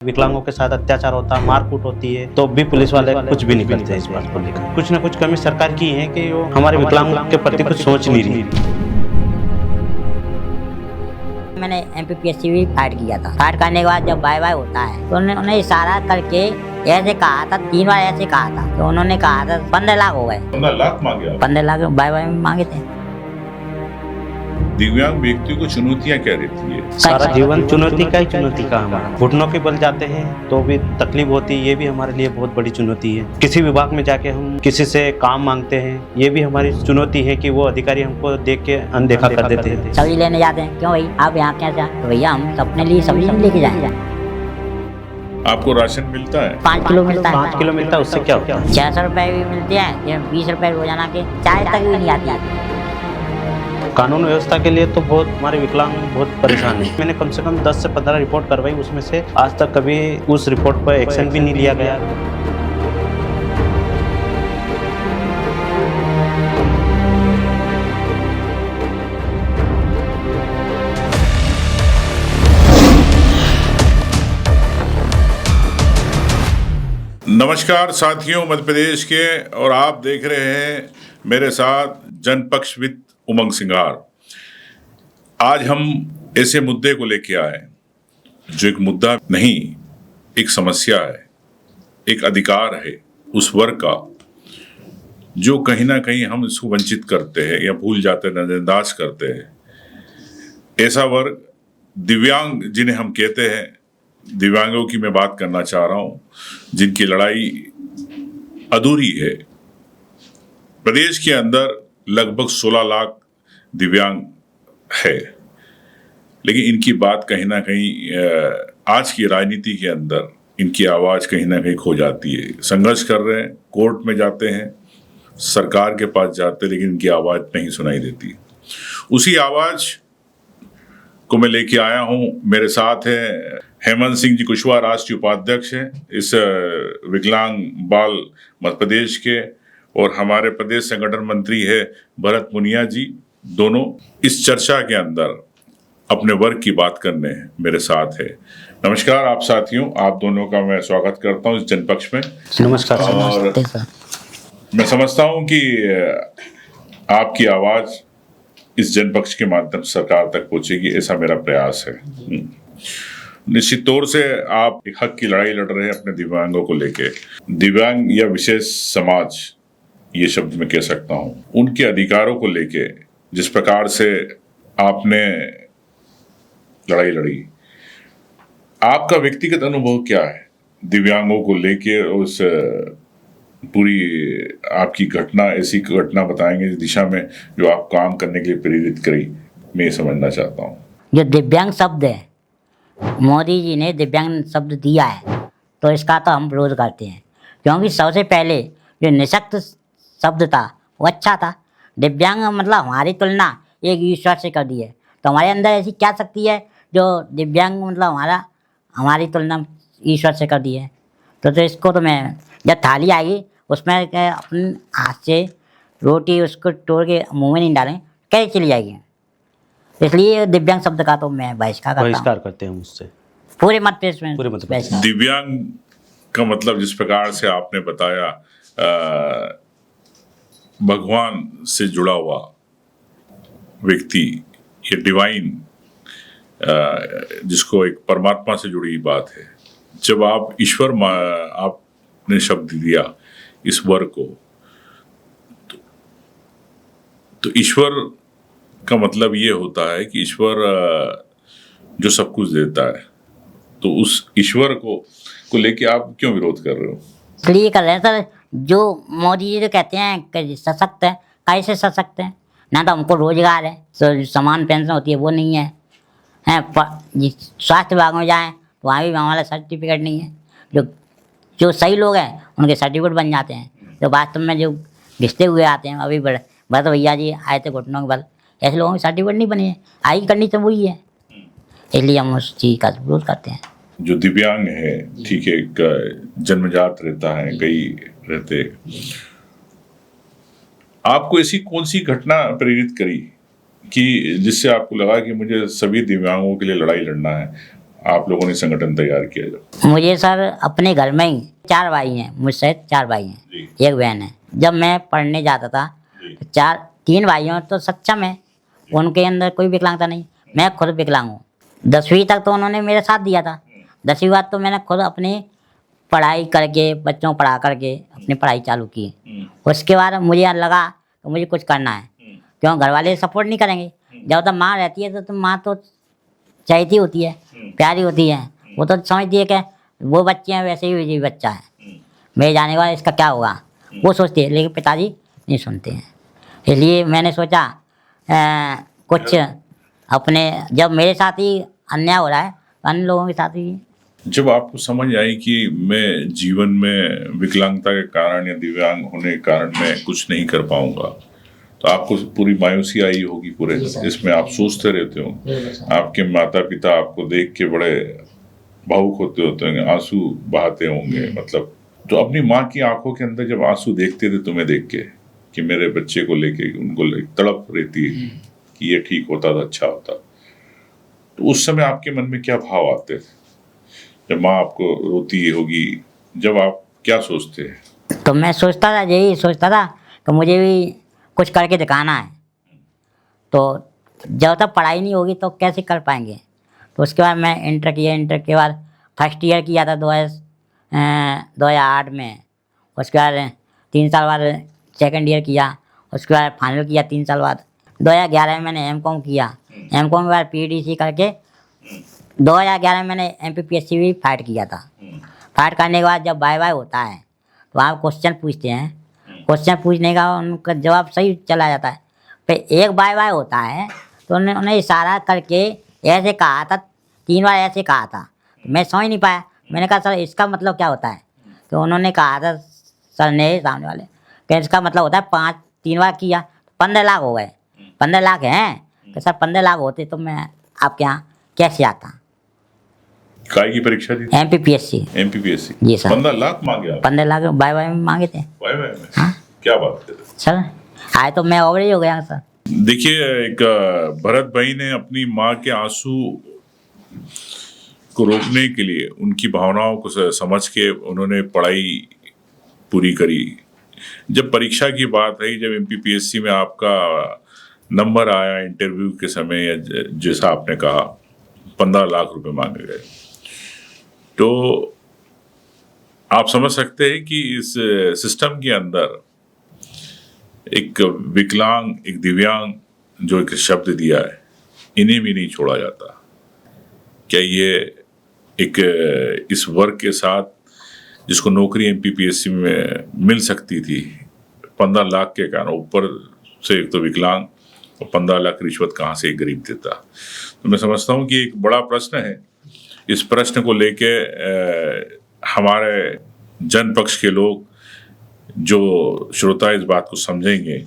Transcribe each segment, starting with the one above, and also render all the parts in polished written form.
विकलांगों के साथ अत्याचार होता है, मारकूट होती है, तो भी पुलिस वाले कुछ भी नहीं करते इस बात को लेकर। कुछ ना कुछ कमी सरकार की है कि वो हमारे विकलांगों के प्रति कुछ सोच नहीं रही। मैंने एमपीपीएससी भी फाइट किया था। फाइट करने के बाद जब बाय बाय होता है तो उन्होंने इशारा करके ऐसे कहा था, 3 बार ऐसे कहा था। तो उन्होंने कहा था 15 लाख हो गए। 15 लाख मांगे? 15 लाख बाय बाय में मांगे थे। दिव्यांग व्यक्ति को चुनौतियां क्या रहती है? सारा जीवन चुनौती का ही चुनौती का हमारा। घुटनों के बल जाते हैं तो भी तकलीफ होती है, ये भी हमारे लिए बहुत बड़ी चुनौती है। किसी विभाग में जाके हम किसी से काम मांगते हैं, ये भी हमारी चुनौती है कि वो अधिकारी हमको देख के अनदेखा कर देते हैं। सब्जी लेने जाते हैं, क्यों भाई आप यहाँ कैसे? तो भैया हम अपने लिए सब्जी लेके जाएंगे। आपको राशन मिलता है? 5 किलो मिलता है। 5 किलो मिलता है, उससे क्या होता है? 600 रुपए भी मिलते हैं, 20 रुपए रोजाना के, चाय तक भी नहीं आती। कानून व्यवस्था के लिए तो बहुत हमारे विकलांग बहुत परेशान है। मैंने कम से कम 10 से 15 रिपोर्ट करवाई, उसमें से आज तक कभी उस रिपोर्ट पर एक्शन भी नहीं लिया गया। नमस्कार साथियों, मध्य प्रदेश के, और आप देख रहे हैं मेरे साथ जनपक्ष विद उमंग सिंगार। आज हम ऐसे मुद्दे को लेके आए जो एक मुद्दा नहीं, एक समस्या है, एक अधिकार है उस वर्ग का जो कहीं ना कहीं हम इसको वंचित करते हैं या भूल जाते हैं, नजरअंदाज करते हैं। ऐसा वर्ग दिव्यांग जिन्हें हम कहते हैं, दिव्यांगों की मैं बात करना चाह रहा हूं, जिनकी लड़ाई अधूरी है। प्रदेश के अंदर लगभग 16 लाख दिव्यांग है, लेकिन इनकी बात कहीं ना कहीं आज की राजनीति के अंदर इनकी आवाज कहीं ना कहीं खो जाती है। संघर्ष कर रहे हैं, कोर्ट में जाते हैं, सरकार के पास जाते हैं, लेकिन इनकी आवाज नहीं सुनाई देती। उसी आवाज को मैं लेके आया हूं। मेरे साथ है हेमंत सिंह जी कुशवाहा, राष्ट्रीय उपाध्यक्ष हैं इस विकलांग बाल मध्य प्रदेश के, और हमारे प्रदेश संगठन मंत्री है भरत मुनिया जी। दोनों इस चर्चा के अंदर अपने वर्ग की बात करने मेरे साथ है। नमस्कार आप साथियों, आप दोनों का मैं स्वागत करता हूं इस जनपक्ष में। नमस्कार। और मैं समझता हूं कि आपकी आवाज इस जनपक्ष के माध्यम से सरकार तक पहुंचेगी, ऐसा मेरा प्रयास है। निश्चित तौर से आप एक हक की लड़ाई लड़ रहे हैं अपने दिव्यांगों को लेके। दिव्यांग या विशेष समाज, ये शब्द मैं कह सकता हूं, उनके अधिकारों को लेके जिस प्रकार से आपने लड़ाई लड़ी, आपका व्यक्तिगत अनुभव क्या है दिव्यांगों को लेके? उस पूरी आपकी घटना, ऐसी घटना बताएंगे इस दिशा में जो आप काम करने के लिए प्रेरित करी, मैं ये समझना चाहता हूँ। जो दिव्यांग शब्द है, मोदी जी ने दिव्यांग शब्द दिया है, तो इसका तो हम विरोध करते हैं। क्योंकि सबसे पहले जो निःशक्त शब्द था वो अच्छा था। दिव्यांग मतलब हमारी तुलना एक ईश्वर से कर दी है, तो हमारे अंदर ऐसी क्या शक्ति है जो दिव्यांग मतलब हमारी तुलना ईश्वर से कर दी है। तो इसको तो मैं, जब थाली आएगी उसमें अपने हाथ से रोटी उसको तोड़ के मुंह में नहीं डालें, कैसे चली जाएगी? इसलिए दिव्यांग शब्द का तो मैं बहिष्कार करते हैं मुझसे पूरे मत पेश में। दिव्यांग का मतलब जिस प्रकार से आपने बताया, भगवान से जुड़ा हुआ व्यक्ति, ये डिवाइन, जिसको एक परमात्मा से जुड़ी बात है। जब आप ईश्वर आपने शब्द दिया इस वर्ग को, तो ईश्वर का मतलब ये होता है कि ईश्वर जो सब कुछ देता है, तो उस ईश्वर को लेके आप क्यों विरोध कर रहे हो? इसलिए कर रहे हैं सर, जो मोदी जी जो कहते हैं कि सशक्त है, कैसे सशक्त है? ना तो हमको रोजगार है, तो समान पेंशन होती है वो नहीं है, स्वास्थ्य विभाग में जाएं तो वहाँ भी हमारा सर्टिफिकेट नहीं है। जो सही लोग हैं उनके सर्टिफिकेट बन जाते हैं, तो वास्तव में जो घिसते हुए आते हैं, अभी बस भैया जी आए थे घुटनों के बल, ऐसे लोगों के सर्टिफिकेट नहीं बने हैं। आई करनी तो वही है, इसलिए हम उस चीज़ का विरोध करते हैं। जो दिव्यांग है, ठीक है, जन्मजात रहता है, कई रहते, आपको ऐसी कौन सी घटना प्रेरित करी कि जिससे आपको लगा कि मुझे सभी दिव्यांगों के लिए लड़ाई लड़ना है? आप लोगों ने संगठन तैयार किया जब? मुझे सर अपने घर में ही 4 भाई हैं, मुझसे 4 भाई हैं, जी। एक बहन है। जब मैं पढ़ने जाता था जी। 3 भाइयों तो सक्षम है, उनके अंदर कोई विकलांगता नहीं। मैं खुद विकलांग हूँ। 10वीं तक तो उन्होंने मेरे साथ दिया था। 10वीं बाद तो मैंने खुद अपनी पढ़ाई करके, बच्चों को पढ़ा करके अपनी पढ़ाई चालू की। उसके बाद मुझे लगा कि मुझे कुछ करना है, क्यों घर वाले सपोर्ट नहीं करेंगे। जब तक माँ रहती है तो माँ तो चाहती होती है, प्यारी होती है, वो तो समझती है कि वो बच्चे हैं वैसे ही ये भी बच्चा है, मेरे जाने के बाद इसका क्या होगा, वो सोचती है। लेकिन पिताजी नहीं सुनते हैं। इसलिए मैंने सोचा कुछ अपने, जब मेरे साथ ही अन्याय हो रहा है तो अन्य लोगों के साथ भी। जब आपको समझ आई कि मैं जीवन में विकलांगता के कारण या दिव्यांग होने के कारण मैं कुछ नहीं कर पाऊंगा, तो आपको पूरी मायूसी आई होगी पूरे, इसमें आप सोचते रहते हो। आपके माता पिता आपको देख के बड़े भावुक होते होंगे, आंसू बहाते होंगे। मतलब तो अपनी माँ की आंखों के अंदर जब आंसू देखते थे तुम्हें देख के कि मेरे बच्चे को लेके, उनको तड़प रहती है कि ये ठीक होता तो अच्छा होता, तो उस समय आपके मन में क्या भाव आते थे जब माँ आपको रोती होगी? जब आप क्या सोचते हैं? तो मैं सोचता था, यही सोचता था कि मुझे भी कुछ करके दिखाना है। तो जब तक पढ़ाई नहीं होगी तो कैसे कर पाएंगे। तो उसके बाद मैं इंटर किया। इंटर के बाद फर्स्ट ईयर किया था 2008 में। उसके बाद 3 साल बाद सेकंड ईयर किया। उसके बाद फाइनल किया 3 साल बाद। 2011 में मैंने M.Com किया। M.Com के बाद PDC करके 2011 में मैंने MPPSC भी फाइट किया था। फाइट करने के बाद जब बाय होता है तो आप क्वेश्चन पूछते हैं। क्वेश्चन पूछने का उनका जवाब सही चला जाता है। फिर एक बाय होता है तो उन्हें इशारा करके ऐसे कहा था, 3 बार ऐसे कहा था। मैं समझ नहीं पाया। मैंने कहा सर इसका मतलब क्या होता है? तो उन्होंने कहा था, सर ने सामने वाले, कि इसका मतलब होता है 3 बार किया 15 लाख हो गए। 15 लाख हैं कि सर 15 लाख होते तो मैं आपके यहाँ कैसे आता। काय की परीक्षा दी? MPPSC। जी सर। 15 लाख मांगे आप? 15 लाख बाय में मांगे थे। वाह वाह वाह। हाँ क्या बात कर रहे हैं सर, आए तो मैं ओवरेज हो गया सर। देखिए, एक भरत भाई ने अपनी माँ के आंसू को रोकने के लिए, उनकी भावनाओं को समझ के उन्होंने पढ़ाई पूरी करी। जब परीक्षा की बात आई, जब MPPSC में आपका नंबर आया इंटरव्यू के समय, या जैसा आपने कहा 15 लाख रुपए मांगे गए, तो आप समझ सकते हैं कि इस सिस्टम के अंदर एक विकलांग, एक दिव्यांग जो एक शब्द दिया है, इन्हें भी नहीं छोड़ा जाता। क्या ये एक इस वर्ग के साथ जिसको नौकरी MPPSC में मिल सकती थी, 15 लाख के कारण, ऊपर से एक तो विकलांग और 15 लाख रिश्वत कहाँ से एक गरीब देता? तो मैं समझता हूँ कि एक बड़ा प्रश्न है। इस प्रश्न को लेके हमारे जनपक्ष के लोग, जो श्रोता, इस बात को समझेंगे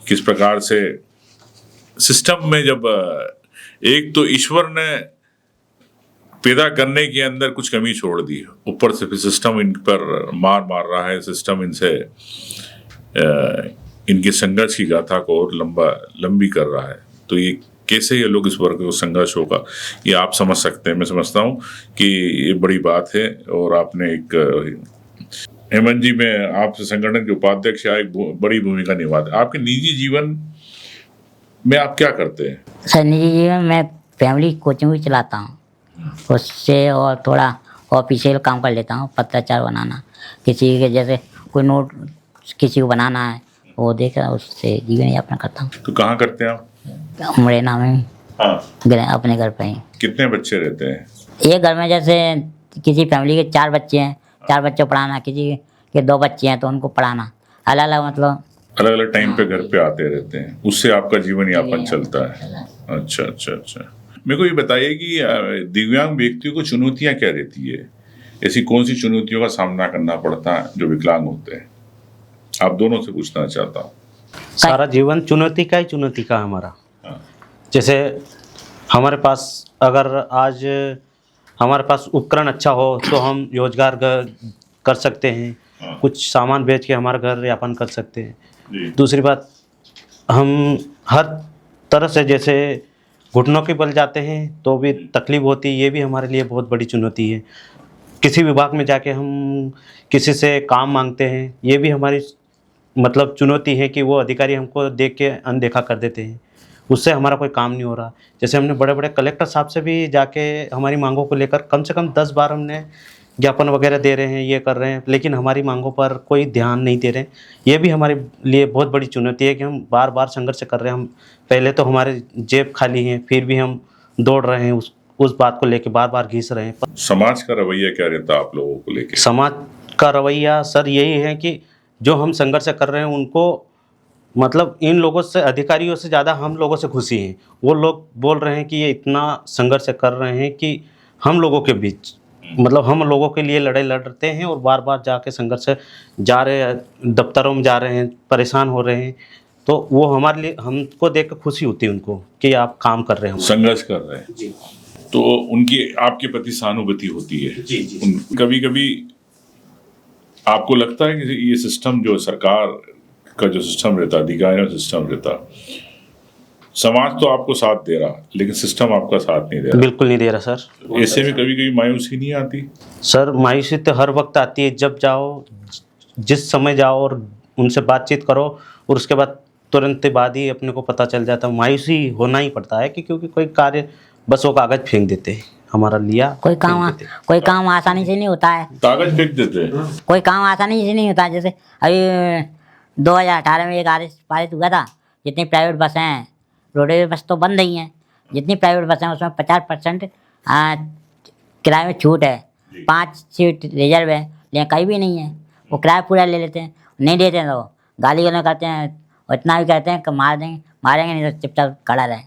किस प्रकार से सिस्टम में, जब एक तो ईश्वर ने पैदा करने के अंदर कुछ कमी छोड़ दी, ऊपर से फिर सिस्टम इन पर मार रहा है। सिस्टम इनसे इनके संघर्ष की गाथा को और लंबी कर रहा है। तो ये कैसे ये लोग, इस वर्ग को संघर्ष होगा, ये आप समझ सकते हैं। मैं समझता हूँ कि ये बड़ी बात है। और आपने एक हेमंत जी, में आपसे संगठन के उपाध्यक्ष, एक बड़ी भूमिका निभाते। आपके निजी जीवन में आप क्या करते हैं? सर निजी जीवन में फैमिली कोचिंग भी चलाता हूँ, उससे और थोड़ा ऑफिशियल काम कर लेता हूँ। पत्राचार बनाना, किसी के जैसे कोई नोट किसी को बनाना है, वो देखकर उससे जीवन यापन करता हूँ। तो कहाँ करते हैं आप? मुरैना में। हाँ, अपने घर पे ही। कितने बच्चे रहते हैं? एक घर में जैसे किसी फैमिली के 4 बच्चे हैं, 4 बच्चों को पढ़ाना, किसी के 2 बच्चे हैं तो उनको पढ़ाना, अलग अलग, मतलब अलग अलग टाइम पे घर पे आते रहते हैं, उससे आपका जीवन यापन चलता है। अच्छा अच्छा अच्छा। मेरे को ये बताइए कि दिव्यांग व्यक्तियों को चुनौतियां क्या रहती है? ऐसी कौन सी चुनौतियों का सामना करना पड़ता है जो विकलांग होते हैं? आप दोनों से पूछना चाहता हूँ। सारा जीवन चुनौती का ही चुनौती का हमारा। हाँ। जैसे हमारे पास, अगर आज हमारे पास उपकरण अच्छा हो तो हम रोजगार कर सकते हैं। हाँ। कुछ सामान बेच के हमारा घर यापन कर सकते हैं। जी। दूसरी बात, हम हर तरह से, जैसे घुटनों के बल जाते हैं तो भी तकलीफ होती है, ये भी हमारे लिए बहुत बड़ी चुनौती है। किसी विभाग में जाके हम किसी से काम मांगते हैं, ये भी हमारी मतलब चुनौती है कि वो अधिकारी हमको देख के अनदेखा कर देते हैं, उससे हमारा कोई काम नहीं हो रहा। जैसे हमने बड़े बड़े कलेक्टर साहब से भी जाके हमारी मांगों को लेकर कम से कम 10 बार हमने ज्ञापन वगैरह दे रहे हैं, ये कर रहे हैं, लेकिन हमारी मांगों पर कोई ध्यान नहीं दे रहे। ये भी हमारे लिए बहुत बड़ी चुनौती है कि हम बार बार संघर्ष कर रहे हैं। हम पहले तो हमारे जेब खाली हैं, फिर भी हम दौड़ रहे हैं, उस बात को लेके बार बार घिस रहे हैं। समाज का रवैया क्या रहता है आप लोगों को लेके? समाज का रवैया सर यही है कि जो हम संघर्ष कर रहे हैं उनको मतलब इन लोगों से, अधिकारियों से ज़्यादा हम लोगों से खुशी हैं। वो लोग बोल रहे हैं कि ये इतना संघर्ष कर रहे हैं कि हम लोगों के बीच मतलब हम लोगों के लिए लड़ाई लड़ते हैं और बार बार जाके संघर्ष जा रहे हैं, दफ्तरों में जा रहे हैं, परेशान हो रहे हैं। तो वो हमारे लिए, हमको देख कर खुशी होती है उनको कि आप काम कर रहे हैं, संघर्ष कर रहे हैं। जी। तो उनकी आपके प्रति सहानुभूति होती है। जी जी। कभी कभी आपको लगता है कि ये सिस्टम जो सरकार का जो सिस्टम रहता, अधिकारियों का सिस्टम रहता, समाज तो आपको साथ दे रहा लेकिन सिस्टम आपका साथ नहीं दे रहा? बिल्कुल नहीं दे रहा सर। ऐसे में कभी कभी मायूसी नहीं आती? सर मायूसी तो हर वक्त आती है, जब जाओ, जिस समय जाओ और उनसे बातचीत करो और उसके बाद तुरंत बाद ही अपने को पता चल जाता है। मायूसी होना ही पड़ता है कि क्योंकि कोई कार्य बस वो कागज फेंक देते हैं हमारा लिया, कोई काम आसानी से नहीं होता है। कागज फेंक देते हैं। कोई काम आसानी से नहीं होता है। जैसे अभी 2018 में एक आदेश पारित हुआ था, जितनी प्राइवेट बसें हैं, रोडवेज बस तो बंद नहीं है, जितनी प्राइवेट बसें हैं उसमें 50% किराए में छूट है, 5 सीट रिजर्व है, लेकिन कहीं भी नहीं है। वो किराया पूरा ले लेते हैं, नहीं देते हैं तो गाली गलौज करते हैं और इतना भी कहते हैं कि मारेंगे नहीं तो चुपचाप खड़ा रहे।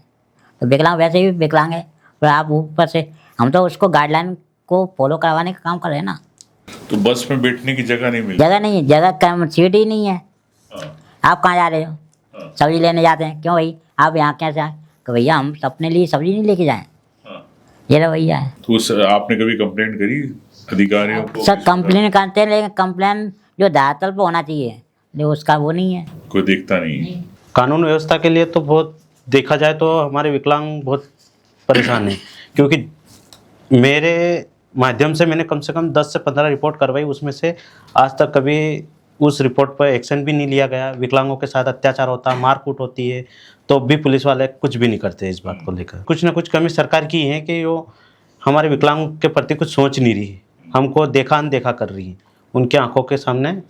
तो विकलांग वैसे ही विकलांग है, तो आप ऊपर से हम तो उसको गाइडलाइन को फॉलो करवाने का काम कर रहे हैं ना। तो बस में बैठने की जगह नहीं मिलती? जगह नहीं है, जगह कम, सीट ही नहीं है। हाँ। आप कहाँ जा रहे हो? हाँ। सब्जी लेने जाते हैं, क्यों भाई आप यहाँ कैसे आए? कि भैया हम अपने लिए सब्जी नहीं लेके जाएं। हाँ। ये रवैया है। तो आपने कभी कंप्लेंट करी अधिकारियों को? सर कंप्लेन करते हैं, लेकिन कंप्लेन जो धरातल पर होना चाहिए, लेकिन उसका वो नहीं है, कोई देखता नहीं। कानून व्यवस्था के लिए तो बहुत देखा जाए तो हमारे विकलांग बहुत परेशान हैं, क्योंकि मेरे माध्यम से मैंने कम से कम 10 से 15 रिपोर्ट करवाई, उसमें से आज तक कभी उस रिपोर्ट पर एक्शन भी नहीं लिया गया। विकलांगों के साथ अत्याचार होता है, मारकूट होती है, तो भी पुलिस वाले कुछ भी नहीं करते इस बात को लेकर। कुछ ना कुछ कमी सरकार की है कि वो हमारे विकलांगों के प्रति कुछ सोच नहीं रही, हमको देखा अनदेखा कर रही है। उनके आंखों के सामने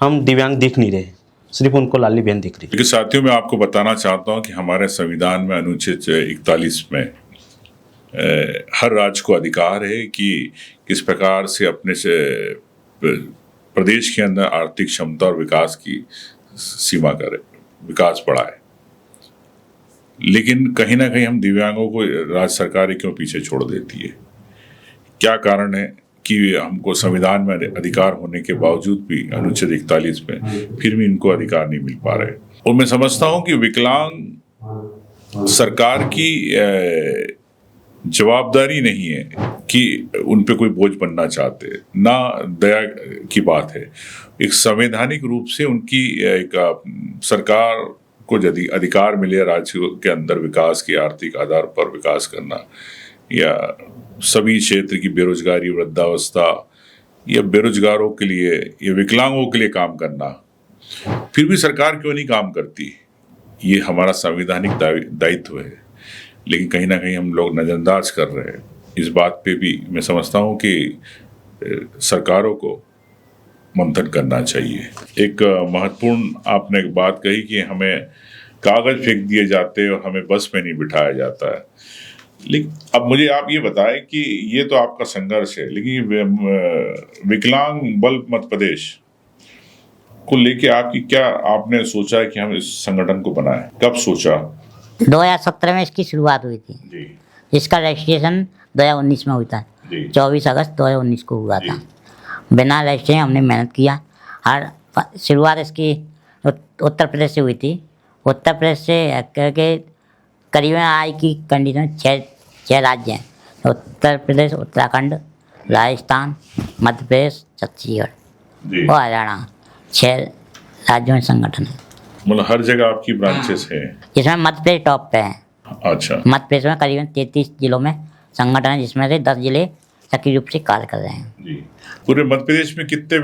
हम दिव्यांग दिख नहीं रहे, सिर्फ उनको लाली बहन दिख रही। लेकिन साथियों, मैं आपको बताना चाहता हूं कि हमारे संविधान में अनुच्छेद 41 में हर राज्य को अधिकार है कि किस प्रकार से अपने से प्रदेश के अंदर आर्थिक क्षमता और विकास की सीमा करे, विकास बढ़ाए। लेकिन कहीं ना कहीं हम दिव्यांगों को राज्य सरकार क्यों पीछे छोड़ देती है? क्या कारण है कि हमको संविधान में अधिकार होने के बावजूद भी अनुच्छेद 41 में फिर भी इनको अधिकार नहीं मिल पा रहे? और मैं समझता हूं कि विकलांग सरकार की जवाबदारी नहीं है कि उन पे कोई बोझ बनना चाहते, ना दया की बात है। एक संवैधानिक रूप से उनकी एक सरकार को यदि अधिकार मिले राज्य के अंदर विकास के आर्थिक आधार पर विकास करना, या सभी क्षेत्र की बेरोजगारी, वृद्धावस्था या बेरोजगारों के लिए या विकलांगों के लिए काम करना, फिर भी सरकार क्यों नहीं काम करती? ये हमारा संवैधानिक दायित्व है, लेकिन कहीं ना कहीं हम लोग नज़रअंदाज कर रहे हैं। इस बात पे भी मैं समझता हूँ कि सरकारों को मंथन करना चाहिए। एक महत्वपूर्ण आपने एक बात कही कि हमें कागज फेंक दिए जाते हैं और हमें बस में नहीं बिठाया जाता है। लेकिन अब मुझे आप ये बताएं कि ये तो आपका संघर्ष है, लेकिन विकलांग बल मध्य प्रदेश को लेके आपकी क्या आपने सोचा है कि हम इस संगठन को बनाएं? कब सोचा? 2017 में इसकी शुरुआत हुई थी जी। इसका रजिस्ट्रेशन 2019 में हुआ था। 24 अगस्त 2019 को हुआ था। बिना रजिस्ट्रेशन हमने मेहनत किया। हर शुरुआत इसकी उत्तर प्रदेश से हुई थी। उत्तर प्रदेश से करके करीबन आय की कंडीशन 6 राज्य हैं। उत्तर प्रदेश, उत्तराखंड, राजस्थान, मध्य प्रदेश, छत्तीसगढ़ और हरियाणा, 6 राज्यों में संगठन है। मतलब हर जगह आपकी ब्रांचेस हैं? इसमें मध्य प्रदेश टॉप पे है। अच्छा। मध्य प्रदेश में करीबन 33 जिलों में संगठन है, जिसमें से 10 जिले सक्रिय रूप से कार्य कर रहे हैं। जी। पूरे मध्य प्रदेश में कितने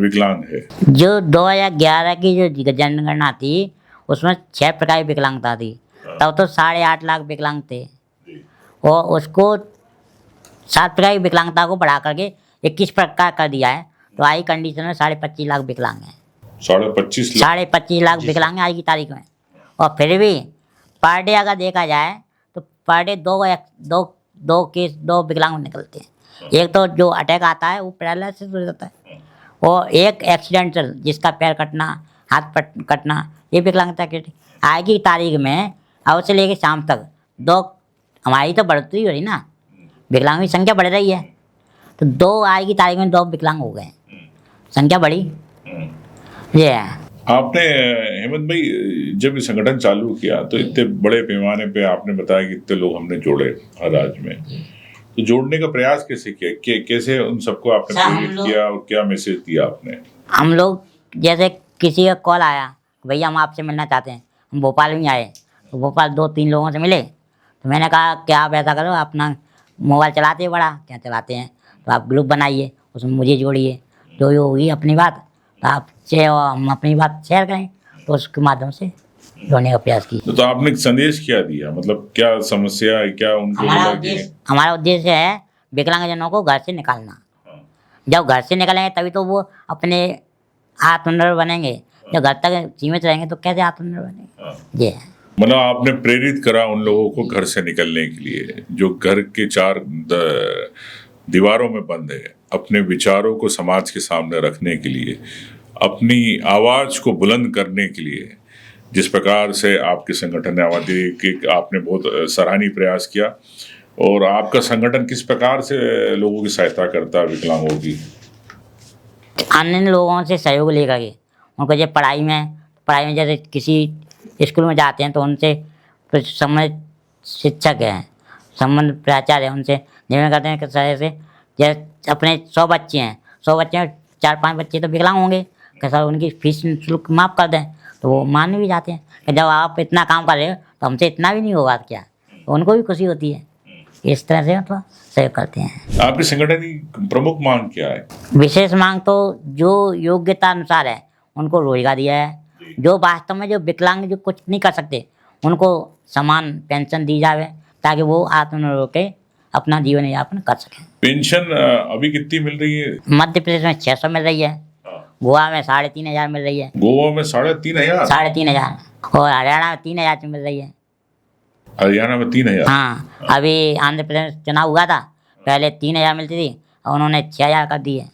विकलांग है? जो 2011 की जो जनगणना थी उसमें 6 प्रकार की विकलांगता थी, तब तो 8.5 लाख विकलांग थे, और उसको 7 प्रकार की विकलांगता को बढ़ा करके 21 प्रकार कर दिया है। तो आई कंडीशन में 25.5 लाख विकलांग हैं। 25.5 लाख विकलांग हैं आज की तारीख में। और फिर भी पर डे अगर देखा जाए तो पर डे दो विकलांग निकलते हैं। एक तो जो अटैक आता है वो पैरालिसिस हो जाता है, और एक एक्सीडेंटल जिसका पैर कटना, हाथ कटना, ये विकलांगता की आज की तारीख में अब से लेकर शाम तक 2, हमारी तो बढ़ती हो रही ना, विकलांग की संख्या बढ़ रही है, तो 2 आज की तारीख में 2 विकलांग हो गए, संख्या बढ़ी। ये है। आपने हेमंत भाई जब ये संगठन चालू किया तो इतने बड़े पैमाने पे आपने बताया कि इतने लोग हमने जोड़े हर राज्य में, तो जोड़ने का प्रयास कैसे किया, कैसे उन सबको आपने प्रेरित किया और क्या मैसेज दिया आपने? हम लोग जैसे किसी का कॉल आया, भैया हम आपसे मिलना चाहते हैं, हम भोपाल में आए, तो भोपाल 2-3 लोगों से मिले, तो मैंने कहा कि आप ऐसा करो, अपना मोबाइल चलाते हैं, बड़ा क्या चलाते हैं, तो आप ग्रुप बनाइए, उसमें मुझे जोड़िए, जो होगी अपनी बात तो आपसे हम अपनी बात शेयर करें, तो उसके माध्यम से जोड़ने का प्रयास किया। तो आपने एक संदेश क्या दिया, मतलब क्या समस्या है, क्या उनको हमारा उद्देश्य है विकलांगजनों को घर से निकालना। जब घर से निकलेंगे तभी तो वो अपने आत्मनिर्भर बनेंगे, जब घर तक सीमित रहेंगे तो कैसे आत्मनिर्भर बनेंगे। ये मतलब आपने प्रेरित करा उन लोगों को घर से निकलने के लिए, जो घर के 4 दीवारों में बंद है, अपने विचारों को समाज के सामने रखने के लिए, अपनी आवाज को बुलंद करने के लिए। जिस प्रकार से आपके संगठन ने आवाज दी कि आपने बहुत सराहनीय प्रयास किया, और आपका संगठन किस प्रकार से लोगों की सहायता करता है विकलांगों की? अन्य लोगों से सहयोग लेकर के उनको जब पढ़ाई में जैसे किसी स्कूल में जाते हैं तो उनसे संबंधित शिक्षक हैं, संबंध प्राचार्य हैं, उनसे निवेदन करते हैं कि सर से जैसे अपने 100 बच्चे हैं, 100 बच्चे में 4-5 बच्चे तो विकलांग होंगे, कि सर उनकी फीस शुल्क माफ़ कर दें, तो वो मान भी जाते हैं कि जब आप इतना काम कर रहे हो तो हमसे इतना भी नहीं होगा क्या, तो उनको भी खुशी होती है। इस तरह से मतलब सहयोग करते हैं। आपके संगठन की प्रमुख मांग क्या है? विशेष मांग तो जो योग्यता अनुसार है उनको रोजगार दिया है, जो वास्तव में जो विकलांग जो कुछ नहीं कर सकते उनको समान पेंशन दी जाए, ताकि वो आत्मनिर्भर होकर अपना जीवन यापन कर सकें। पेंशन अभी कितनी मिल रही है? मध्य प्रदेश में 600 मिल रही है, गोवा में 3,500 मिल रही है, गोवा में 3,500, 3,500, और हरियाणा में 3,000 मिल रही है। हरियाणा में 3,000? हाँ, अभी आंध्र प्रदेश चुनाव हुआ था, पहले 3,000 मिलती थी और उन्होंने 6,000 कर दी है।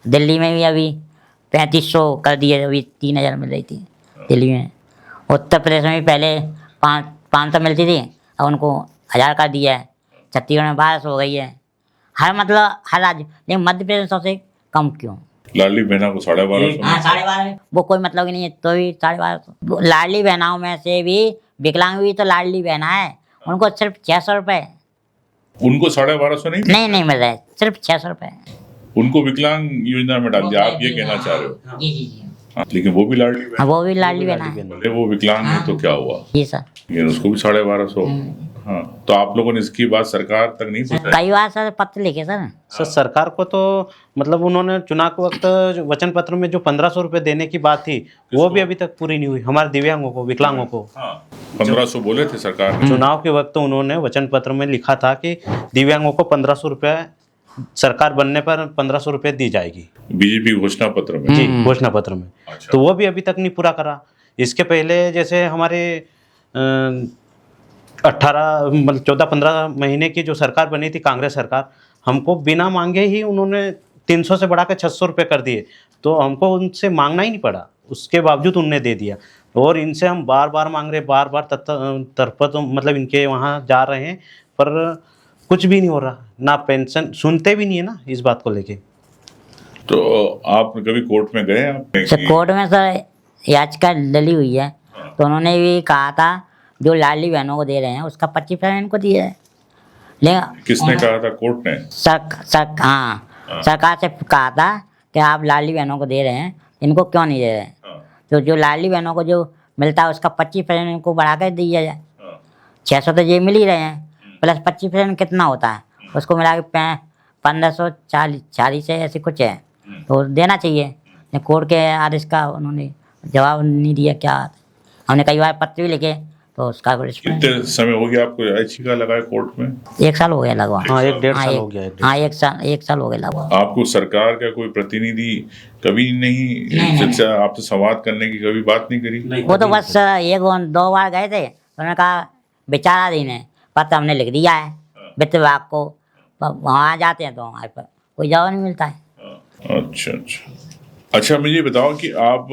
दिल्ली में भी अभी 3,500 कर दिए, अभी 3,000 मिल रही थी दिल्ली में। उत्तर प्रदेश में भी पहले 500 मिलती थी, अब उनको 1,000 कर दिया है। छत्तीसगढ़ में 1200 हो गई है। हर राज्य, लेकिन मध्य प्रदेश सबसे कम क्यों? लाडली बहना को 1250? हाँ, 1250, वो कोई मतलब ही नहीं है, तो भी 1250। लाडली बहनाओं में से भी विकलांग भी तो लाडली बहना है, उनको सिर्फ 600 रुपये। उनको 1250 नहीं मिल रहा है, सिर्फ 600 रुपये। उनको विकलांग योजना में डाल दिया, आप ये कहना चाह रहे हो? जी। हाँ, लेकिन वो भी लाडली बहना, वो भी लाडली बहना है। भले वो विकलांग है तो क्या हुआ? जी सर। लेकिन उसको भी 1250। हाँ, तो आप लोगों ने इसकी बात सरकार तक नहीं पहुंचाई? कई बार सर पत्र लिखे सर। सरकार को तो मतलब उन्होंने चुनाव के वक्त वचन पत्र में जो 1,500 रुपए देने की बात थी वो भी अभी तक पूरी नहीं हुई हमारे दिव्यांगों को, विकलांगों को। 1500 बोले थे सरकार ने। चुनाव के वक्त उन्होंने वचन पत्र में लिखा था कि दिव्यांगों को 1,500 रुपये सरकार बनने पर 1,500 रुपये दी जाएगी, बीजेपी घोषणा पत्र में। जी, घोषणा पत्र में। अच्छा। तो वो भी अभी तक नहीं पूरा करा। इसके पहले जैसे हमारे 14-15 महीने की जो सरकार बनी थी कांग्रेस सरकार, हमको बिना मांगे ही उन्होंने 300 से बढ़ाकर 600 रुपये कर दिए, तो हमको उनसे मांगना ही नहीं पड़ा, उसके बावजूद उनने दे दिया। और इनसे हम बार बार मांग रहे, बार बार तरपत मतलब इनके वहाँ जा रहे हैं, पर कुछ भी नहीं हो रहा, ना पेंशन, सुनते भी नहीं है ना इस बात को लेके। तो आप कभी कोर्ट में गए? सर कोर्ट में सर याचिका डली हुई है, तो उन्होंने भी कहा था जो लाडली बहनों को दे रहे हैं उसका 25% इनको दिया है। लेकिन किसने कहा था? कोर्ट ने? सरकार से कहा था कि आप लाडली बहनों को दे रहे हैं, इनको क्यों नहीं दे रहे हैं? तो जो लाडली बहनों को जो मिलता है उसका 25% इनको बढ़ा कर दिया जाए। 600 तो ये मिल ही रहे हैं, प्लस 25% कितना होता है, उसको मिला के 1540 है, ऐसे कुछ है, तो देना चाहिए। कोर्ट के आदेश का उन्होंने जवाब नहीं दिया, क्या हमने कई बार पत्र भी लिखे, तो उसका रिस्पॉन्स। कितने समय हो गया आपको याचिका लगाए कोर्ट में? 1 साल हो गया लगभग। हाँ 1-1.5 साल हो गया। हाँ 1 साल हो गया लगभग। आपको सरकार का कोई प्रतिनिधि कभी नहीं आपसे संवाद करने की कभी बात नहीं करी? वो तो बस 1-2 बार गए थे, तो उन्होंने कहा विचाराधीन है, पत्र हमने लिख दिया है वित्त विभाग को, वहाँ जाते हैं तो हमारे पर कोई जवाब नहीं मिलता है। अच्छा मुझे बताओ कि आप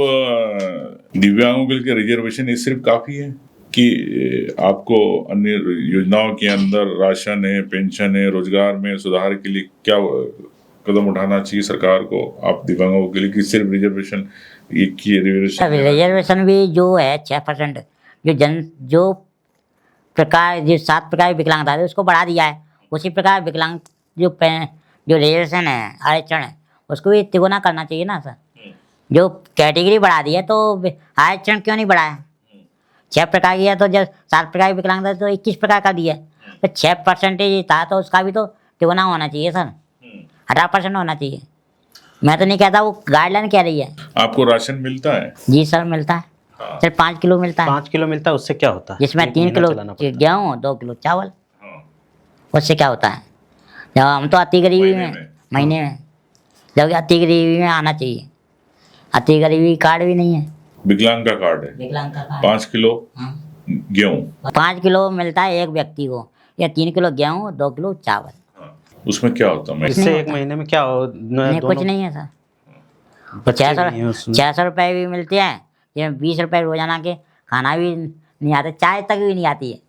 दिव्यांगों के लिए रिजर्वेशन ये सिर्फ काफी है कि आपको अन्य योजनाओं के अंदर राशन है, पेंशन है, रोजगार में सुधार के लिए क्या कदम उठाना चाहिए सरकार को आप दिव्यांगों के लिए, कि सिर्फ रिजर्वेशन रिजर्वेशन भी जो है 6%, जो प्रकार जो 7 प्रकार विकलांगता है उसको बढ़ा दिया है, उसी प्रकार विकलांग जो रिजर्वेशन है, आरक्षण है, उसको भी तिगुना करना चाहिए ना सर। जो कैटेगरी बढ़ा दी है तो आरक्षण क्यों नहीं बढ़ाया? 6 प्रकार की है तो जब 7 प्रकार की विकलांगता तो 21 प्रकार का दिया है, तो 6% था तो उसका भी तो तिगुना होना चाहिए सर, 18% होना चाहिए। मैं तो नहीं कहता, वो गाइडलाइन कह रही है। आपको राशन मिलता है? जी सर मिलता है, सिर्फ 5 किलो मिलता है। 5 किलो मिलता है, उससे क्या होता है? जिसमें 3 किलो गेहूँ, 2 किलो चावल, उससे क्या होता है? जब हम तो अति गरीबी में महीने में, जबकि अति गरीबी में आना चाहिए, अति गरीबी कार्ड भी नहीं है। विकलांग का कार्ड है, विकलांग का कार्ड 5 किलो गेहूँ, 5 किलो मिलता है एक व्यक्ति को, या 3 किलो गेहूँ, 2 किलो चावल। उसमें क्या होता है? इससे एक महीने में क्या हो? नहीं कुछ नहीं है सर। 600 रुपये भी मिलते हैं, ये 20 रुपये रोजाना के खाना भी नहीं आता, चाय तक भी नहीं आती है,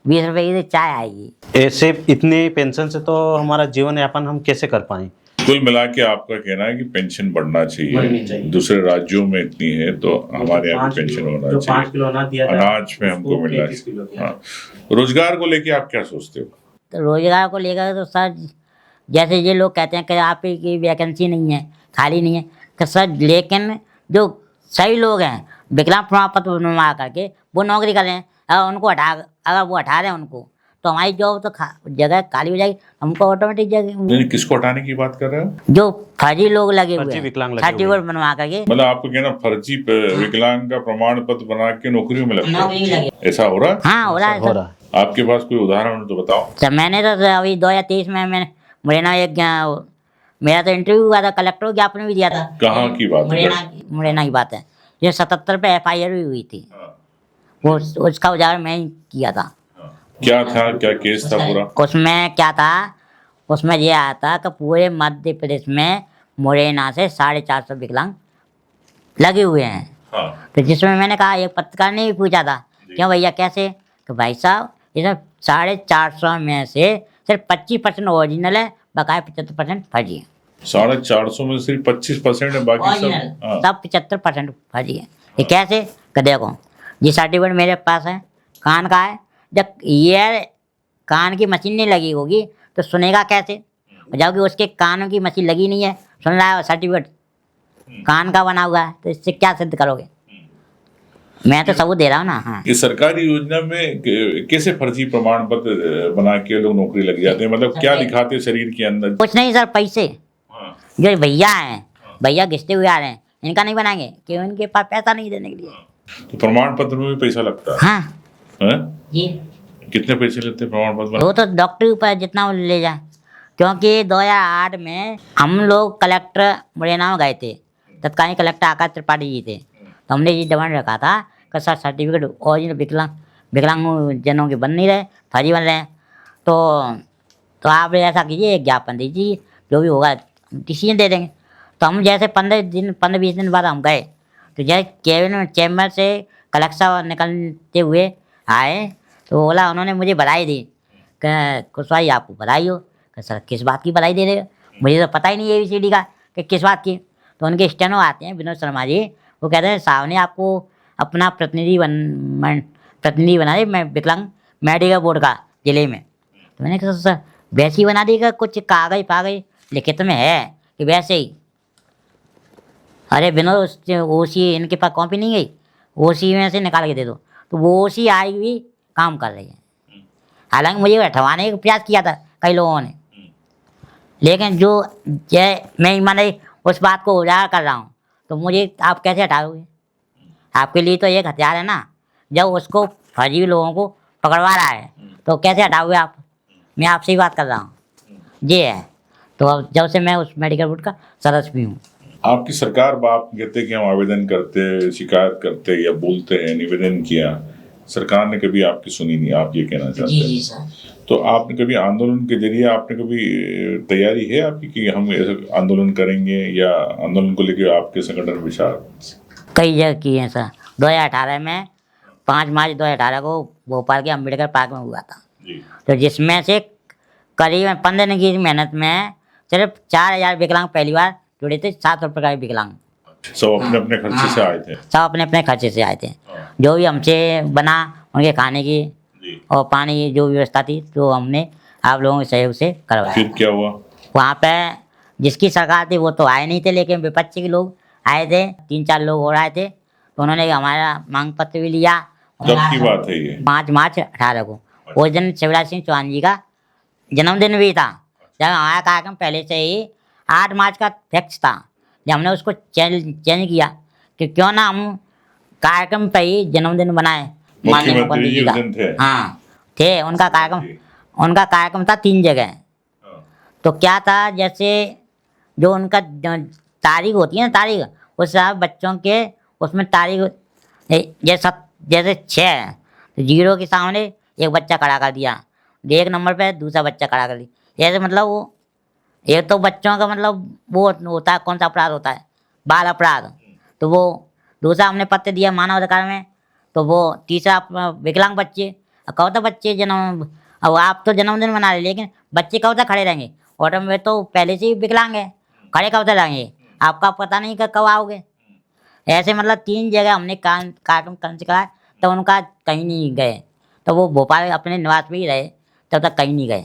20 रुपये की चाय आएगी। ऐसे इतने पेंशन से तो हमारा जीवन यापन हम कैसे कर पाए? कुल मिला के आपका कहना है कि पेंशन बढ़ना चाहिए। दूसरे राज्यों में इतनी है तो हमारे यहाँ की पेंशन होना चाहिए। 5 किलो अनाज में हमको मिलना चाहिए। हाँ, रोजगार को लेके आप क्या सोचते हो? तो रोजगार को लेकर तो सर, जैसे ये लोग कहते हैं कि आपकी वैकेंसी नहीं है, खाली नहीं है, तो सर लेकिन जो सही लोग हैं विकलांग प्रमाण पत्र बनवा करके वो नौकरी कर रहे हैं, अगर वो हटा रहे हैं उनको, तो हमारी जॉब तो जगह खाली हो जाएगी, हमको ऑटोमेटिक जगह। किसको हटाने की बात कर रहे हो? जो फर्जी लोग लगे हुए हैं, विकलांग सर्टिफिकेट बनवा करके, मतलब आपको कहना फर्जी विकलांग का प्रमाण पत्र बना के नौकरियों में लगता है, ऐसा हो रहा है? हाँ हो रहा है सर। आपके पास कोई उदाहरण हो तो बताओ। सर मैंने तो अभी 2023 में मेरा तो इंटरव्यू हुआ था, कलेक्टर को ज्ञापन भी दिया था। कहाँ की बात है? मुरैना की बात है, जो 77 पे FIR भी हुई थी, वो उसका उजागर मैं ही किया था। क्या था, क्या केस था पूरा? उसमें क्या था, उसमें ये आया था कि पूरे मध्य प्रदेश में मुरैना से 450 विकलांग लगे हुए हैं। तो जिसमें मैंने कहा, एक पत्रकार ने भी पूछा था क्यों भैया कैसे, तो भाई साहब इसमें 450 में से सिर्फ 25% ओरिजिनल है, बकाया 75% फर्जी है। 450 में सिर्फ 25% है, बाकी सब 75% फर्जी है। ये कैसे? कि देखो ये सर्टिफिकेट मेरे पास है, कान का है, जब ये कान की मशीन नहीं लगी होगी तो सुनेगा कैसे? जबकि उसके कानों की मशीन लगी नहीं है, सुन रहा है, सर्टिफिकेट कान का बना हुआ है, तो इससे क्या सिद्ध करोगे? मैं तो सबूत दे रहा हूँ ना। हाँ, इस सरकारी योजना में कैसे फर्जी प्रमाण पत्र बना के लोग नौकरी लग जाते हैं? मतलब क्या दिखाते हैं शरीर के अंदर? कुछ नहीं सर, पैसे। जो भैया हैं, भैया घिसते हुए आ रहे हैं, इनका नहीं बनाएंगे क्यों? इनके पास पैसा नहीं देने के लिए। तो प्रमाण पत्र में भी पैसा लगता है? हाँ जी। कितने पैसे लेते हैं प्रमाण पत्र? वो तो डॉक्टर के ऊपर जितना वो ले जाए, क्योंकि 2008 में हम लोग कलेक्टर मुरैना में गए थे, तत्कालीन कलेक्टर आकाश त्रिपाठी जी थे, तो हमने ये डिमांड रखा था कि सर सर्टिफिकेट ओरिजिनल विकलांग जनों के बन नहीं रहे, फर्जी बन रहे हैं, तो आप ऐसा कीजिए, एक ज्ञापन दीजिए, जो भी होगा डिसीजन दे देंगे। तो हम जैसे 15-20 दिन बाद हम गए, तो जैसे कैबिन चैम्बर से कलेक्टर निकलते हुए आए, तो बोला, उन्होंने मुझे बधाई दी कि कुशवाहा जी आपको बधाई हो। कि सर किस बात की बधाई दे रहे हो? मुझे तो पता ही नहीं ABCD का कि किस बात की। तो उनके स्टेनो आते हैं विनोद शर्मा जी, वो कहते हैं साहब ने आपको अपना प्रतिनिधि बना दी मैं विकलांग मेडिकल बोर्ड का जिले में। तो मैंने कहा सर वैसे ही बना देगा, कुछ कागज लिखित में है कि वैसे ही? अरे विनोद OC इनके पास कॉपी नहीं गई, OC में से निकाल के दे दो। तो वो OC आई भी काम कर रही है। हालांकि मुझे हटवाने का प्रयास किया था कई लोगों ने, लेकिन जो ये मैं मैंने उस बात को उजागर कर रहा हूँ, तो मुझे आप कैसे हटाओगे? आपके लिए तो एक हथियार है ना, जब उसको फर्जी लोगों को पकड़वा रहा है तो कैसे हटाओगे आप? मैं आपसे ही बात कर रहा हूँ, ये है। तो अब जब से मैं उस मेडिकल बोर्ड का सदस्य भी हूँ। आपकी सरकार बाप कहते कि हम आवेदन करते, शिकायत करते या बोलते हैं, निवेदन किया, सरकार ने कभी आपकी सुनी नहीं, आप ये कहना चाहते हैं? जी सर। तो आपने कभी आंदोलन के जरिए आपने कभी तैयारी है आपकी कि हम ऐसे आंदोलन करेंगे, या आंदोलन को लेकर आपके संगठन विचार? कई जगह किए हैं सर। 2018 में 5 मार्च 2018 को भोपाल के अम्बेडकर पार्क में हुआ था, जी। तो जिसमें से करीब 15 दिन की मेहनत में सिर्फ 4000 विकलांग पहली बार जुड़े थे। 7 रुपये का विकलांग, सब अपने अपने खर्चे से आए थे? सब अपने अपने खर्चे से आए थे। हाँ। जो भी हमसे बना उनके खाने की जी। और पानी की जो व्यवस्था थी, तो हमने आप लोगों के सहयोग से करवाया। फिर क्या हुआ? वहाँ पे जिसकी सरकार थी वो तो आए नहीं थे, लेकिन विपक्ष के लोग आए थे, 3-4 लोग और आए थे, तो उन्होंने हमारा मांग पत्र भी लिया। कब की बात है ये? 5 मार्च 18 को। उस दिन शिवराज सिंह चौहान जी का जन्मदिन भी था। जब हमारा कार्यक्रम पहले से ही 8 मार्च का फिक्स था, जब हमने उसको चेंज किया कि क्यों ना हम कार्यक्रम पे ही जन्मदिन बनाए माननीय मुख्यमंत्री जी उस दिन थे? हाँ थे। उनका कार्यक्रम था 3 जगह। हाँ। तो क्या था, जैसे जो उनका तारीख होती है ना, तारीख उस हिसाब बच्चों के उसमें तारीख जैसे 6 है तो 0 के सामने एक बच्चा खड़ा कर दिया, 1 नंबर पे दूसरा बच्चा खड़ा कर दिया। ऐसे मतलब वो एक तो बच्चों का मतलब वो होता है, कौन सा अपराध होता है, बाल अपराध। तो वो दूसरा हमने पत्र दिया मानव अधिकार में, तो वो तीसरा विकलांग बच्चे, कब तक बच्चे जन्म, अब आप तो जन्मदिन मना रहे, लेकिन बच्चे कब तक खड़े रहेंगे? ऑटो में तो पहले से ही विकलांग है, खड़े कब तक रहेंगे? आपका पता नहीं कब आओगे। ऐसे मतलब 3 जगह हमने कार्यक्रम करने कराया, तो उनका कहीं नहीं गए, तो वो भोपाल अपने निवास में ही रहे, तब तक कहीं नहीं गए।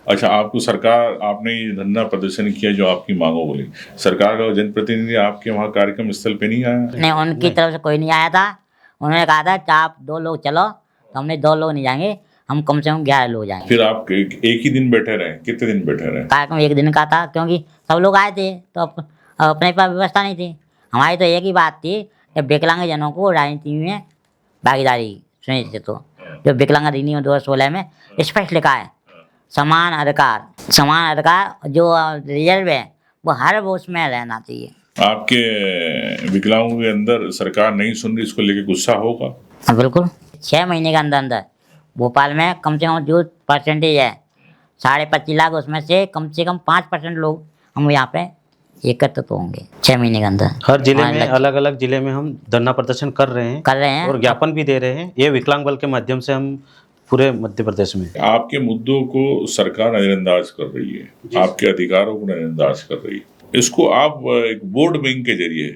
अच्छा, आपको सरकार, आपने ये धरना प्रदर्शन किया जो आपकी मांगों को लेकर, सरकार का जनप्रतिनिधि आपके वहाँ कार्यक्रम स्थल पे नहीं आया? नहीं, उनकी तरफ से कोई नहीं आया था। उन्होंने कहा था कि आप 2 लोग चलो, तो हमने 2 लोग नहीं जाएंगे, हम कम से कम 11 लोग जाएंगे। फिर आप एक ही दिन बैठे रहे? कितने दिन बैठे रहे? कार्यक्रम 1 दिन का था, क्योंकि सब लोग आए थे, तो अपने पास व्यवस्था नहीं थी। हमारी तो एक ही बात थी कि विकलांग जनों को राजनीति में भागीदारी सुनिश्चित हो। जो विकलांग अधिनियम 2016 में स्पष्ट लिखा है, समान अधिकार जो रिजर्व है वो हर उसमें रहना चाहिए। आपके विकलांगों के अंदर सरकार नहीं सुन रही, इसको लेके गुस्सा होगा? हाँ बिल्कुल। 6 महीने के अंदर अंदर भोपाल में कम से कम जो परसेंटेज है 25.5 लाख, उसमें से कम 5% लोग हम यहाँ पे एकत्रित होंगे 6 महीने के अंदर। हर जिले में, अलग अलग जिले में हम धरना प्रदर्शन कर रहे हैं और ज्ञापन भी दे रहे हैं। ये विकलांग बल के माध्यम से हम पूरे मध्य प्रदेश में। आपके मुद्दों को सरकार नजरअंदाज कर रही है, आपके अधिकारों को नजरअंदाज कर रही है। इसको आप एक वोट बैंक के जरिए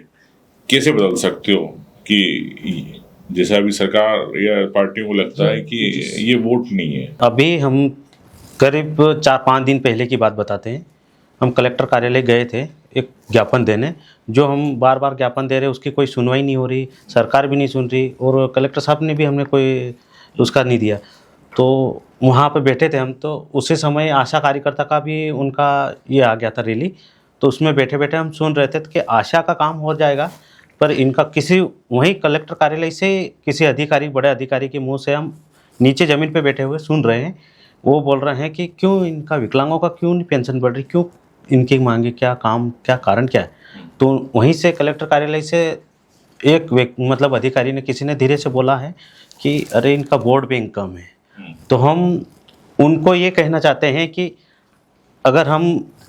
कैसे बदल सकते हो कि जैसा अभी सरकार या पार्टियों को लगता है कि ये वोट नहीं है? अभी हम करीब 4-5 दिन पहले की बात बताते हैं। हम कलेक्टर कार्यालय गए थे एक ज्ञापन देने, जो हम बार बार ज्ञापन दे रहे, उसकी कोई सुनवाई नहीं हो रही, सरकार भी नहीं सुन रही, और कलेक्टर साहब ने भी हमने कोई उसका नहीं दिया। तो वहाँ पे बैठे थे हम, तो उसी समय आशा कार्यकर्ता का भी उनका ये आ गया था रैली, तो उसमें बैठे बैठे हम सुन रहे थे कि आशा का काम हो जाएगा, पर इनका किसी वहीं कलेक्टर कार्यालय से किसी अधिकारी, बड़े अधिकारी के मुंह से हम नीचे ज़मीन पे बैठे हुए सुन रहे हैं। वो बोल रहे हैं कि क्यों इनका विकलांगों का क्यों नहीं पेंशन बढ़ रही, क्यों इनकी मांगे, क्या काम, क्या कारण क्या है। तो वहीं से कलेक्टर कार्यालय से एक मतलब अधिकारी ने, किसी ने धीरे से बोला है कि अरे इनका वोट बैंक कम है। तो हम उनको ये कहना चाहते हैं कि अगर हम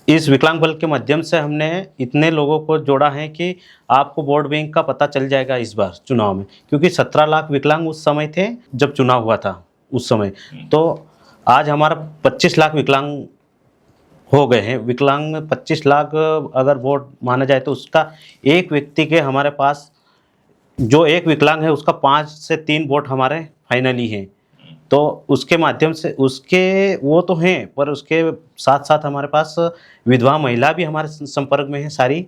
इस विकलांग बल के माध्यम से हमने इतने लोगों को जोड़ा है कि आपको वोट बैंक का पता चल जाएगा इस बार चुनाव में, क्योंकि 17 लाख विकलांग उस समय थे जब चुनाव हुआ था उस समय। तो आज हमारा 25 लाख विकलांग हो गए हैं। विकलांग में 25 लाख अगर वोट माना जाए तो उसका एक व्यक्ति के हमारे पास, जो एक विकलांग है उसका 5 से 3 वोट हमारे फाइनली हैं। तो उसके माध्यम से उसके वो तो हैं, पर उसके साथ साथ हमारे पास विधवा महिला भी हमारे संपर्क में है सारी,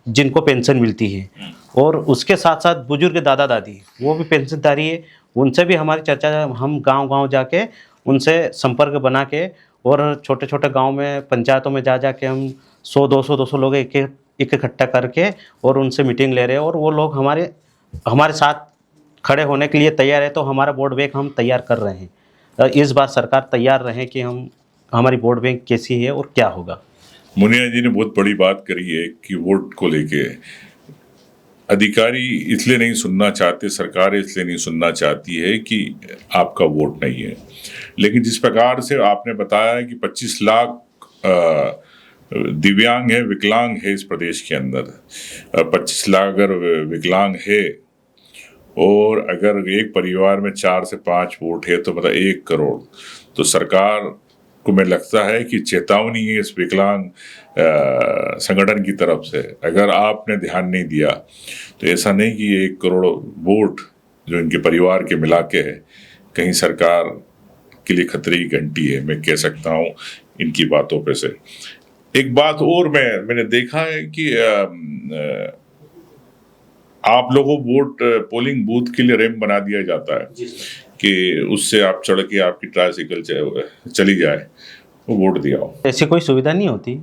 जिनको पेंशन मिलती है, और उसके साथ साथ बुजुर्ग दादा दादी वो भी पेंशनधारी है। उनसे भी हमारी चर्चा, हम गांव-गांव जाके उनसे संपर्क बना के, और छोटे-छोटे गांव में पंचायतों में जा के हम 100-200 लोग एक इकट्ठा करके और उनसे मीटिंग ले रहे हैं, और वो लोग हमारे साथ खड़े होने के लिए तैयार है। तो हमारा वोट बैंक हम तैयार कर रहे हैं। इस बार सरकार तैयार रहे कि हमारी वोट बैंक कैसी है और क्या होगा। मुनिया जी ने बहुत बड़ी बात करी है कि वोट को लेके अधिकारी इसलिए नहीं सुनना चाहते, सरकार इसलिए नहीं सुनना चाहती है कि आपका वोट नहीं है। लेकिन जिस प्रकार से आपने बताया कि 25 लाख दिव्यांग है, विकलांग है इस प्रदेश के अंदर, 25 लाख अगर विकलांग है और अगर एक परिवार में 4 से 5 वोट है तो मतलब 1 करोड़। तो सरकार को मैं लगता है कि चेतावनी है इस विकलांग संगठन की तरफ से, अगर आपने ध्यान नहीं दिया तो ऐसा नहीं कि 1 करोड़ वोट जो इनके परिवार के मिला के है, कहीं सरकार के लिए खतरे की घंटी है, मैं कह सकता हूँ इनकी बातों पे से। एक बात और मैंने देखा है कि आप लोगों को वोट पोलिंग बूथ के लिए रैंप बना दिया जाता है कि उससे आप चढ़ के आपकी ट्राइसाइकिल चली जाए, वो वोट दिया। ऐसी कोई सुविधा नहीं होती,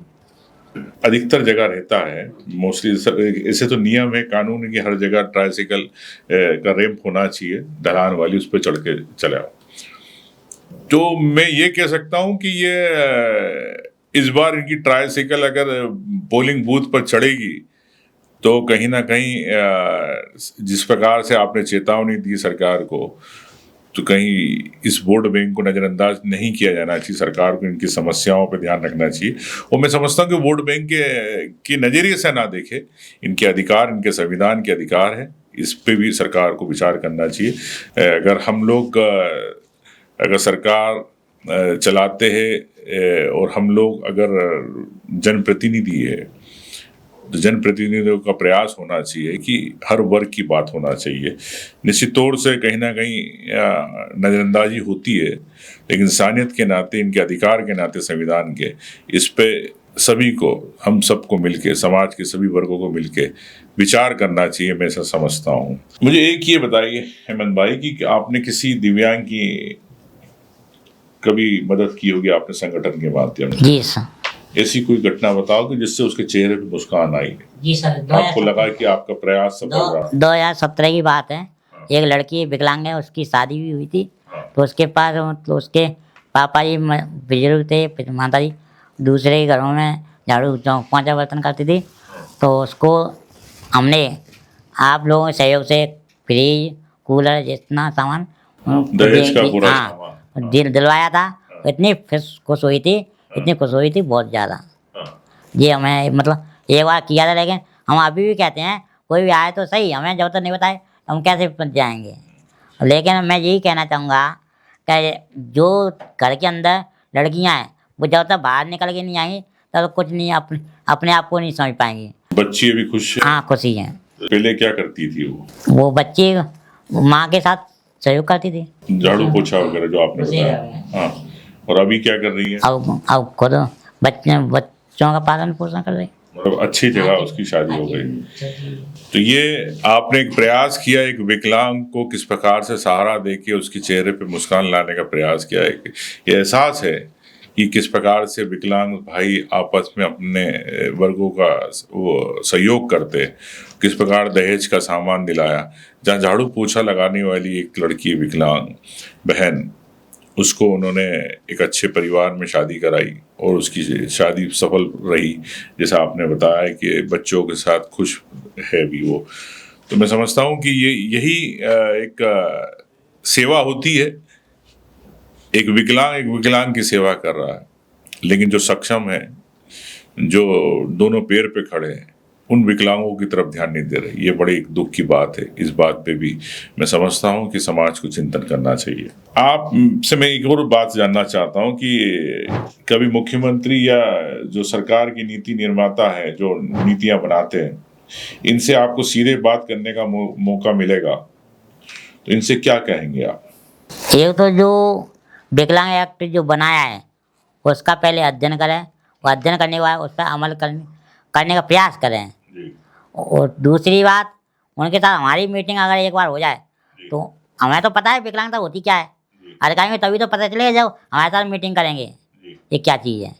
अधिकतर जगह रहता है मोस्टली। ऐसे तो नियम है, कानून है कि हर जगह ट्राइसाइकिल का रैंप होना चाहिए, ढलान वाली, उस पर चढ़ के चले आओ। तो मैं ये कह सकता हूँ कि ये इस बार इनकी ट्राइसाइकिल अगर पोलिंग बूथ पर चढ़ेगी तो कहीं ना कहीं जिस प्रकार से आपने चेतावनी दी सरकार को, तो कहीं इस वोट बैंक को नज़रअंदाज नहीं किया जाना चाहिए। सरकार को इनकी समस्याओं पर ध्यान रखना चाहिए। और मैं समझता हूँ कि वोट बैंक के नज़रिए से ना देखे, इनके अधिकार, इनके संविधान के अधिकार है, इस पे भी सरकार को विचार करना चाहिए। अगर हम लोग अगर सरकार चलाते हैं और हम लोग अगर जनप्रतिनिधि है, तो जनप्रतिनिधियों का प्रयास होना चाहिए कि हर वर्ग की बात होना चाहिए। निश्चित तौर से कहीं ना कहीं नज़रअंदाजी होती है, लेकिन इंसानियत के नाते, इनके अधिकार के नाते, संविधान के, इस पे सभी को, हम सबको मिलके, समाज के सभी वर्गों को मिलके विचार करना चाहिए, मैं ऐसा समझता हूँ। मुझे एक ये बताइए हेमंत भाई कि आपने किसी दिव्यांग की कभी मदद की होगी आपने संगठन के माध्यम से? जी सर। ऐसी कोई घटना बताओ कि जिससे उसके चेहरे पे मुस्कान आई? जी सर, आपको लगा कि आपका प्रयास सफल रहा? 2017 की बात है। एक लड़की विकलांग है, उसकी शादी भी हुई थी। तो उसके पास मतलब उसके पापा जी बुजुर्ग थे, फिर माता जी दूसरे घरों में झाड़ू पोंछा बर्तन करती थी। तो उसको हमने आप लोगों के सहयोग से फ्रिज, कूलर, जितना सामान दहेज का पूरा सामान दिलवाया था। इतनी खुश हुई थी, इतनी खुश हुई थी, बहुत ज़्यादा। ये हमें मतलब एक बार किया था, लेकिन हम अभी भी कहते हैं कोई भी आए तो सही, हमें जब तक नहीं बताए हम कैसे पहुँच जाएंगे। लेकिन मैं यही कहना चाहूँगा कि जो घर के अंदर लड़कियाँ हैं, वो जब तक बाहर निकल के नहीं आएंगी तब तक कुछ नहीं, अपने आप को नहीं समझ पाएंगी। बच्ची भी खुश है? हाँ, खुशी है। पहले क्या करती थी वो बच्ची माँ के साथ सहयोग करती थी, झाड़ू पोछा वगैरह जो आपने बताया। हाँ, और अभी क्या कर रही है? अब खुद बच्चों का पालन पोषण कर रही। मतलब अच्छी जगह उसकी शादी हो गई। तो ये आपने एक प्रयास किया, एक विकलांग को किस प्रकार से सहारा देके उसके चेहरे पे मुस्कान लाने का प्रयास किया है। ये एहसास है कि किस प्रकार से विकलांग भाई आपस में अपने वर्गों का वो सहयोग करते, किस प्रकार दहेज का सामान दिलाया। जहाँ झाड़ू पोछा लगाने वाली एक लड़की विकलांग बहन, उसको उन्होंने एक अच्छे परिवार में शादी कराई और उसकी शादी सफल रही, जैसा आपने बताया कि बच्चों के साथ खुश है भी वो। तो मैं समझता हूँ कि यही एक सेवा होती है। एक विकलांग की सेवा कर रहा है, लेकिन जो सक्षम है, जो दोनों पैर पे खड़े हैं, उन विकलांगों की तरफ ध्यान नहीं दे रहे। ये बड़ी एक दुख की बात है। इस बात पे भी मैं समझता हूँ कि समाज को चिंतन करना चाहिए। आप से मैं एक और बात जानना चाहता हूँ कि कभी मुख्यमंत्री या जो सरकार की नीति निर्माता है, जो नीतियाँ बनाते हैं, इनसे आपको सीधे बात करने का मौका मिलेगा तो इनसे क्या कहेंगे आप? एक तो जो विकलांग एक्ट जो बनाया है उसका पहले अध्ययन करें, और अध्ययन करने के बाद उस पर अमल करने का प्रयास करें। और दूसरी बात, उनके साथ हमारी मीटिंग अगर एक बार हो जाए तो हमें तो पता है विकलांगता होती क्या है, अधिकारी में तभी तो पता चलेगा जब हमारे साथ मीटिंग करेंगे ये क्या चीज़ है,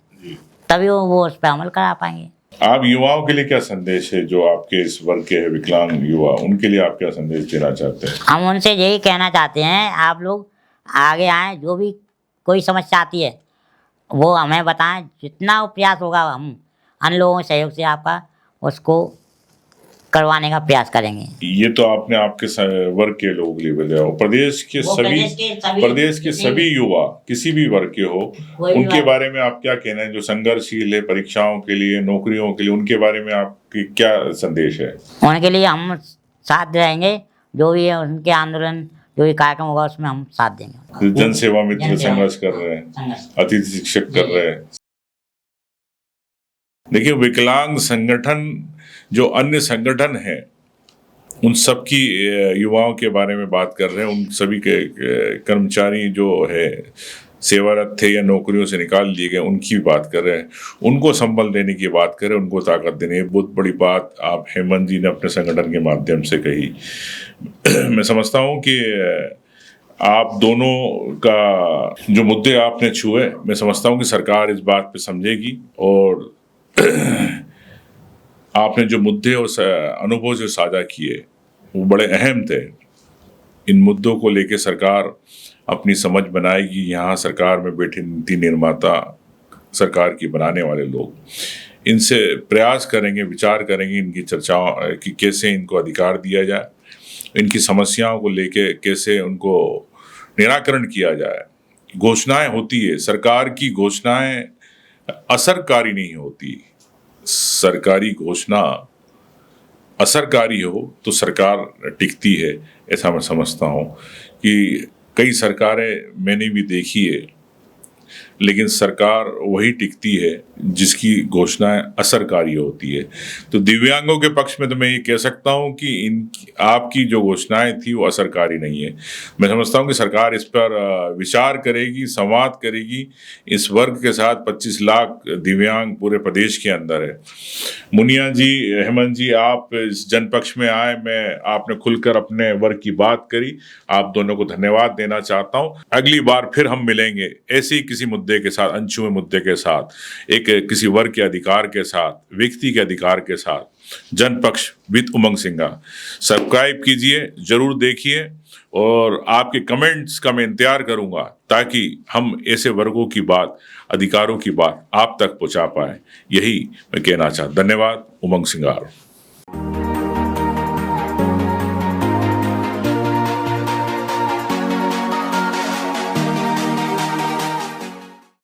तभी वो उस पर अमल करा पाएंगे। आप युवाओं के लिए क्या संदेश है, जो आपके इस वर्ग के विकलांग युवा, उनके लिए आप क्या संदेश देना चाहते हैं? हम उनसे यही कहना चाहते हैं, आप लोग आगे आएँ, जो भी कोई समस्या आती है वो हमें बताएं, जितना प्रयास होगा हम अन्य लोगों के सहयोग से आपका उसको करवाने का प्रयास करेंगे। ये तो आपने आपके वर्ग के लोगों के लिए बताया, और प्रदेश के सभी युवा किसी भी वर्ग के हो, उनके बारे में आप क्या कहना है, जो संघर्षशील है परीक्षाओं के लिए, नौकरियों के लिए, उनके बारे में आपकी क्या संदेश है? उनके लिए हम साथ रहेंगे, जो भी है उनके आंदोलन, जो भी कार्यक्रम होगा उसमें हम साथ देंगे। जन सेवा मित्र संघर्ष कर रहे हैं, अतिथि शिक्षक कर रहे हैं। देखिए, विकलांग संगठन जो अन्य संगठन है, उन सब की युवाओं के बारे में बात कर रहे हैं। उन सभी के कर्मचारी जो है सेवारत थे या नौकरियों से निकाल दिए गए, उनकी बात कर रहे हैं, उनको संबल देने की बात कर रहे हैं, उनको ताकत देने की बहुत बड़ी बात आप हेमंत जी ने अपने संगठन के माध्यम से कही। मैं समझता हूँ कि आप दोनों का जो मुद्दे आपने छुए, मैं समझता हूँ कि सरकार इस बात पे समझेगी, और आपने जो मुद्दे और अनुभव जो साझा किए वो बड़े अहम थे। इन मुद्दों को लेकर सरकार अपनी समझ बनाएगी। यहाँ सरकार में बैठे नीति निर्माता, सरकार की बनाने वाले लोग इनसे प्रयास करेंगे, विचार करेंगे इनकी चर्चाओं कि कैसे इनको अधिकार दिया जाए, इनकी समस्याओं को लेके कैसे उनको निराकरण किया जाए। घोषणाएं होती है, सरकार की घोषणाएं असरकारी नहीं होती। सरकारी घोषणा असरकारी हो तो सरकार टिकती है, ऐसा मैं समझता हूँ। कि कई सरकारें मैंने भी देखी है, लेकिन सरकार वही टिकती है जिसकी घोषणाएं असरकारी होती है। तो दिव्यांगों के पक्ष में तो मैं ये कह सकता हूँ कि आपकी जो घोषणाएं थी वो असरकारी नहीं है। मैं समझता हूँ कि सरकार इस पर विचार करेगी, संवाद करेगी। इस वर्ग के साथ 25 लाख दिव्यांग पूरे प्रदेश के अंदर है। मुनिया जी, हेमंत जी, आप इस जनपक्ष में आए, आपने खुलकर अपने वर्ग की बात करी, आप दोनों को धन्यवाद देना चाहता हूँ। अगली बार फिर हम मिलेंगे ऐसे ही किसी मुद्दे के साथ, अनछुए मुद्दे के साथ, एक किसी वर्ग के अधिकार के साथ, व्यक्ति के अधिकार के साथ। जनपक्ष विद उमंग सिंघार सब्सक्राइब कीजिए, जरूर देखिए, और आपके कमेंट्स का मैं इंतजार करूंगा ताकि हम ऐसे वर्गों की बात, अधिकारों की बात आप तक पहुंचा पाए। यही मैं कहना चाहता। धन्यवाद। उमंग सिंघार।